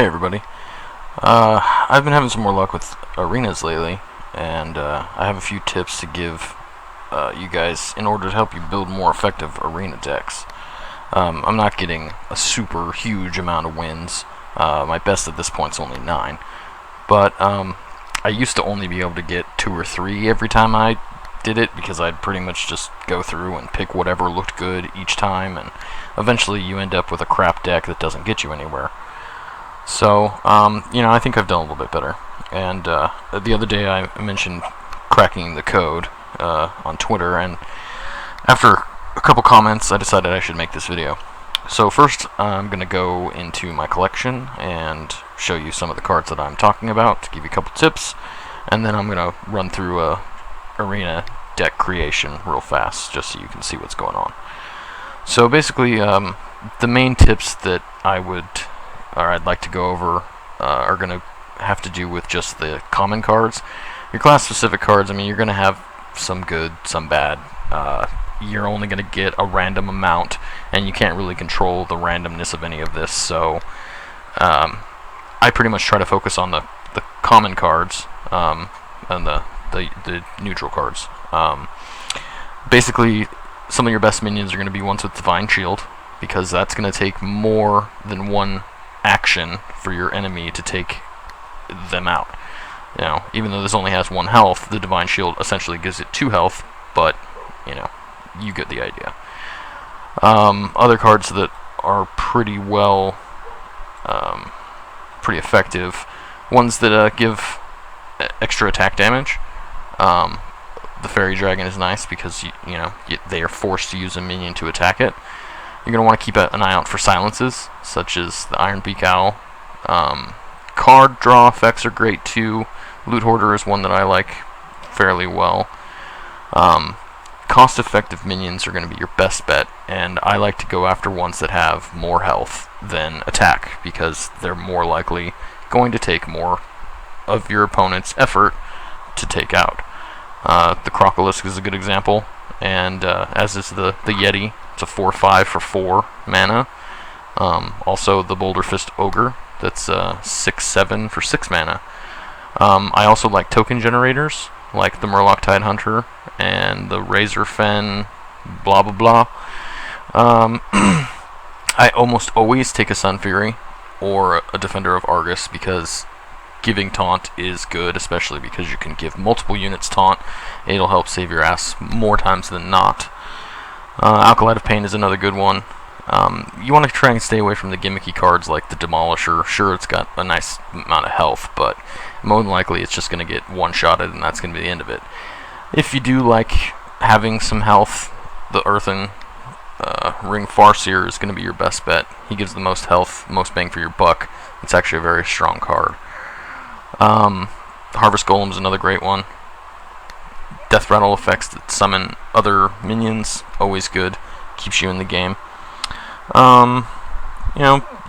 Hey everybody. I've been having some more luck with arenas lately, and I have a few tips to give you guys in order to help you build more effective arena decks. I'm not getting a super huge amount of wins. My best at this point is only 9. But I used to only be able to get 2 or 3 every time I did it, because I'd pretty much just go through and pick whatever looked good each time, and eventually you end up with a crap deck that doesn't get you anywhere. So, I think I've done a little bit better. And the other day I mentioned cracking the code on Twitter, and after a couple comments I decided I should make this video. So first I'm going to go into my collection and show you some of the cards that I'm talking about to give you a couple tips, and then I'm going to run through a arena deck creation real fast just so you can see what's going on. So basically the main tips that I'd like to go over are going to have to do with just the common cards. Your class specific cards, you're going to have some good, some bad. You're only going to get a random amount, and you can't really control the randomness of any of this, so I pretty much try to focus on the common cards and the neutral cards. Basically, some of your best minions are going to be ones with Divine Shield, because that's going to take more than one action for your enemy to take them out. Even though this only has 1 health, the Divine Shield essentially gives it 2 health, but you get the idea. Other cards that are pretty effective, ones that give extra attack damage. The Fairy Dragon is nice because they are forced to use a minion to attack it. You're going to want to keep an eye out for silences, such as the Iron Beak Owl. Card draw effects are great too. Loot Hoarder is one that I like fairly well. Cost-effective minions are going to be your best bet, and I like to go after ones that have more health than attack, because they're more likely going to take more of your opponent's effort to take out. The Crocolisk is a good example, and as is the Yeti. It's a 4/5 for 4 mana. Also the Boulder Fist Ogre, that's 6/7 for 6 mana. I also like token generators, like the Murloc Tidehunter and the Razor Fen blah blah blah. I almost always take a Sun Fury or a Defender of Argus, because giving taunt is good, especially because you can give multiple units taunt. It'll help save your ass more times than not. Acolyte of Pain is another good one. You want to try and stay away from the gimmicky cards like the Demolisher. Sure, it's got a nice amount of health, but more than likely it's just going to get one-shotted, and that's going to be the end of it. If you do like having some health, the Earthen Ring Farseer is going to be your best bet. He gives the most health, most bang for your buck. It's actually a very strong card. Harvest Golem is another great one. Death Rattle effects that summon other minions, always good. Keeps you in the game.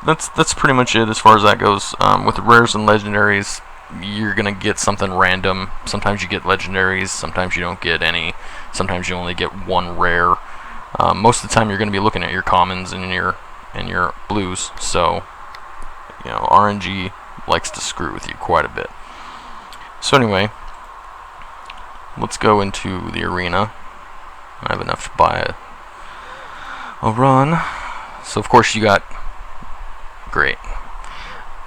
That's pretty much it as far as that goes. With the rares and legendaries, you're gonna get something random. Sometimes you get legendaries, sometimes you don't get any. Sometimes you only get 1 rare. Most of the time, you're gonna be looking at your commons and your blues. So, RNG likes to screw with you quite a bit. So anyway, let's go into the arena. I have enough to buy a run. So of course you got... Great.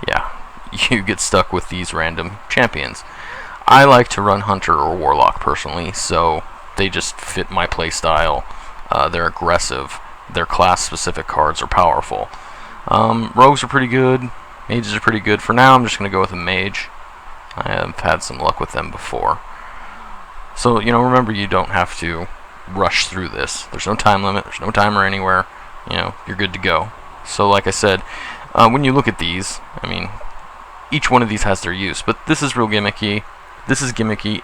Yeah, you get stuck with these random champions. I like to run Hunter or Warlock personally, so they just fit my playstyle. They're aggressive. Their class-specific cards are powerful. Rogues are pretty good. Mages are pretty good. For now, I'm just going to go with a mage. I have had some luck with them before. So, remember, you don't have to rush through this. There's no time limit. There's no timer anywhere. You're good to go. So, like I said, when you look at these, each one of these has their use. But this is real gimmicky. This is gimmicky.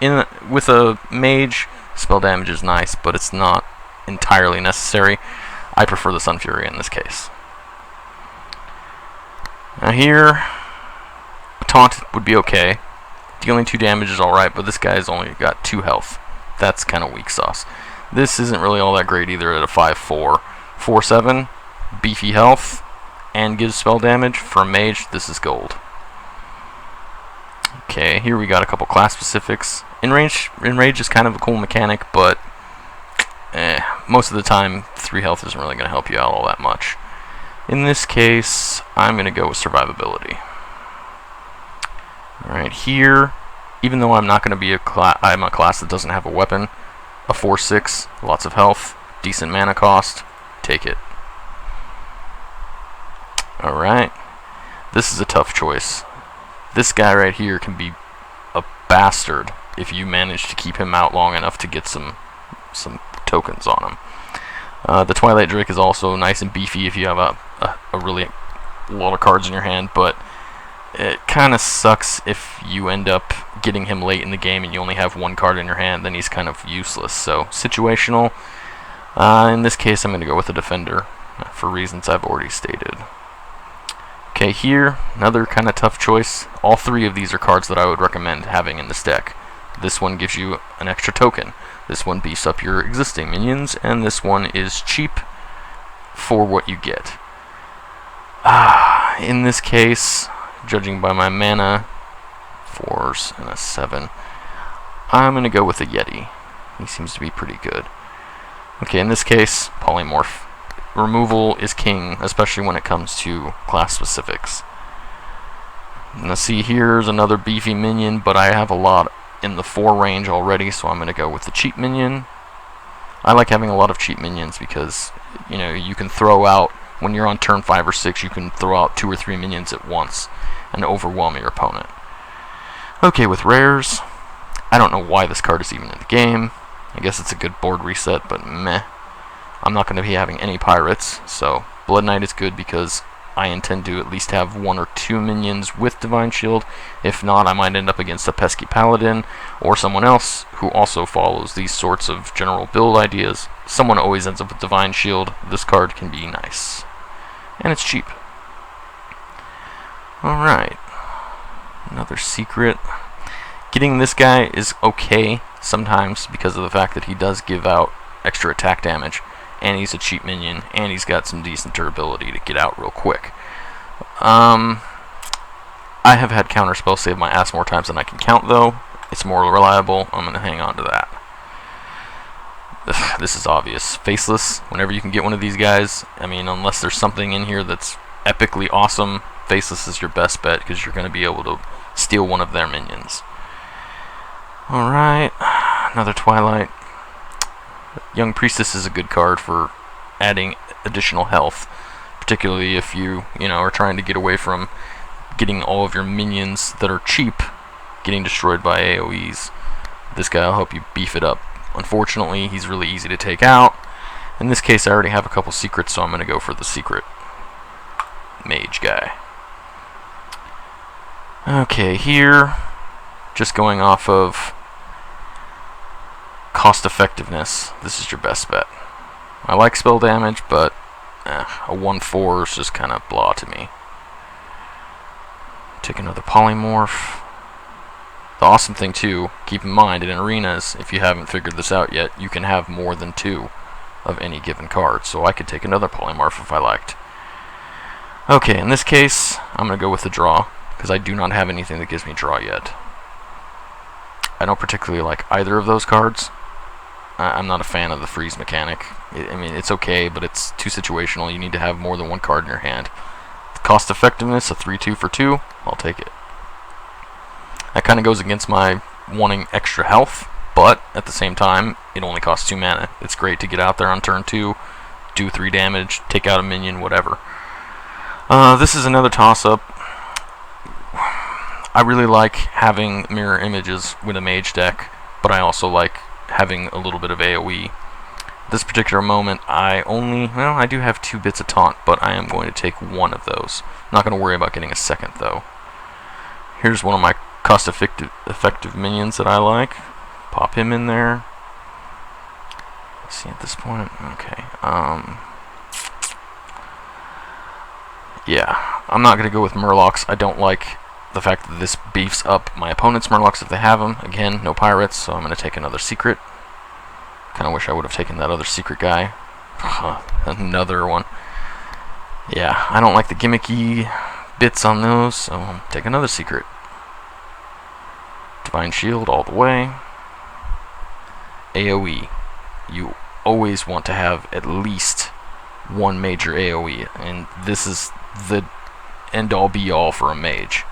With a mage, spell damage is nice, but it's not entirely necessary. I prefer the Sun Fury in this case. Now here, a taunt would be okay. Dealing 2 damage is alright, but this guy's only got 2 health. That's kind of weak sauce. This isn't really all that great either at a 5/4. 4/7, beefy health, and gives spell damage, for a mage, this is gold. Okay, here we got a couple class specifics. Enrage is kind of a cool mechanic, but most of the time 3 health isn't really going to help you out all that much. In this case, I'm going to go with survivability. Alright, here, even though I'm not going to be I'm a class that doesn't have a weapon, a 4/6, lots of health, decent mana cost, take it. Alright, this is a tough choice. This guy right here can be a bastard if you manage to keep him out long enough to get some tokens on him. The Twilight Drake is also nice and beefy if you have a really lot of cards in your hand, but it kind of sucks if you end up getting him late in the game and you only have 1 card in your hand, then he's kind of useless. So, situational. In this case, I'm going to go with the Defender, for reasons I've already stated. Okay, here, another kind of tough choice. All 3 of these are cards that I would recommend having in this deck. This one gives you an extra token. This one beefs up your existing minions, and this one is cheap for what you get. In this case, judging by my mana, 4s and a 7, I'm going to go with the Yeti. He seems to be pretty good. Okay, in this case, Polymorph. Removal is king, especially when it comes to class specifics. Now see, here's another beefy minion, but I have a lot in the 4 range already, so I'm going to go with the cheap minion. I like having a lot of cheap minions because, you know, you can throw out, when you're on turn 5 or 6, you can throw out 2 or 3 minions at once and overwhelm your opponent. Okay, with rares, I don't know why this card is even in the game. I guess it's a good board reset, but meh. I'm not going to be having any pirates, so Blood Knight is good because I intend to at least have 1 or 2 minions with Divine Shield. If not, I might end up against a pesky paladin or someone else who also follows these sorts of general build ideas. Someone always ends up with Divine Shield. This card can be nice. And it's cheap. Alright. Another secret. Getting this guy is okay sometimes because of the fact that he does give out extra attack damage. And he's a cheap minion, and he's got some decent durability to get out real quick. I have had Counterspell save my ass more times than I can count, though. It's more reliable. I'm going to hang on to that. This is obvious. Faceless, whenever you can get one of these guys, I mean, unless there's something in here that's epically awesome, Faceless is your best bet, because you're going to be able to steal one of their minions. Alright, another Twilight. Young Priestess is a good card for adding additional health, particularly if you are trying to get away from getting all of your minions that are cheap getting destroyed by AoEs. This guy will help you beef it up. Unfortunately, he's really easy to take out. In this case, I already have a couple secrets, so I'm going to go for the secret mage guy. Okay, here, just going off of cost effectiveness, this is your best bet. I like spell damage, but a 1/4 is just kind of blah to me. Take another Polymorph. The awesome thing too, keep in mind, in arenas, if you haven't figured this out yet, you can have more than 2 of any given card, so I could take another Polymorph if I liked. Okay, in this case, I'm going to go with the draw, because I do not have anything that gives me draw yet. I don't particularly like either of those cards. I'm not a fan of the freeze mechanic. I mean, it's okay, but it's too situational. You need to have more than 1 card in your hand. The cost effectiveness, a 3/2 for 2, I'll take it. That kind of goes against my wanting extra health, but at the same time, it only costs 2 mana. It's great to get out there on turn 2, do 3 damage, take out a minion, whatever. This is another toss-up. I really like having mirror images with a mage deck, but I also like having a little bit of AoE. This particular moment, I do have 2 bits of taunt, but I am going to take 1 of those. I'm not going to worry about getting a second, though. Here's one of my cost-effective minions that I like. Pop him in there. Let's see at this point. Okay. Yeah, I'm not going to go with Murlocs. I don't like the fact that this beefs up my opponent's Murlocs if they have them. Again, no pirates, so I'm going to take another secret. Kind of wish I would have taken that other secret guy. Another one. Yeah, I don't like the gimmicky bits on those, so I'll take another secret. Divine Shield all the way. AoE. You always want to have at least one major AoE, and this is the end-all be-all for a mage.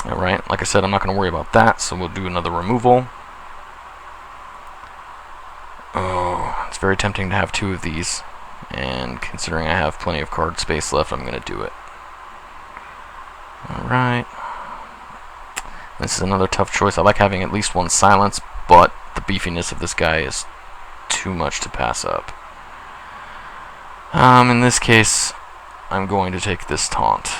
Alright, like I said, I'm not going to worry about that, so we'll do another removal. Oh, it's very tempting to have two of these, and considering I have plenty of card space left, I'm going to do it. Alright. This is another tough choice. I like having at least one silence, but the beefiness of this guy is too much to pass up. In this case, I'm going to take this taunt.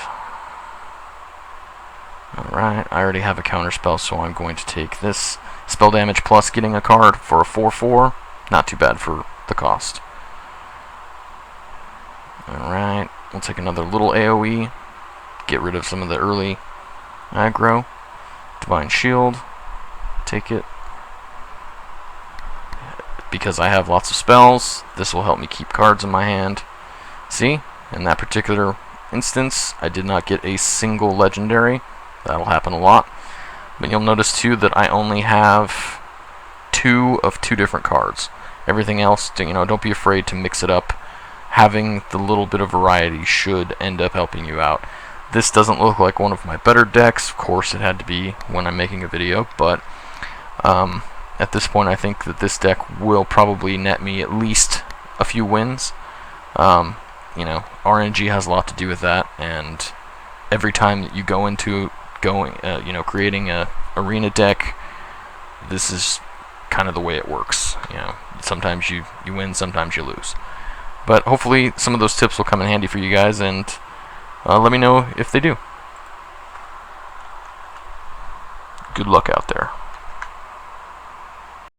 Alright, I already have a counterspell, so I'm going to take this spell damage plus getting a card for a 4/4. Not too bad for the cost. Alright, we'll take another little AoE. Get rid of some of the early aggro. Divine Shield. Take it. Because I have lots of spells, this will help me keep cards in my hand. See? In that particular instance, I did not get a single legendary. That'll happen a lot. But you'll notice too that I only have 2 of 2 different cards. Everything else, don't be afraid to mix it up. Having the little bit of variety should end up helping you out. This doesn't look like one of my better decks. Of course, it had to be when I'm making a video, but at this point, I think that this deck will probably net me at least a few wins. RNG has a lot to do with that, and every time that you go into creating a arena deck, this is kind of the way it works. Sometimes you win, sometimes you lose. But hopefully some of those tips will come in handy for you guys, and let me know if they do. Good luck out there.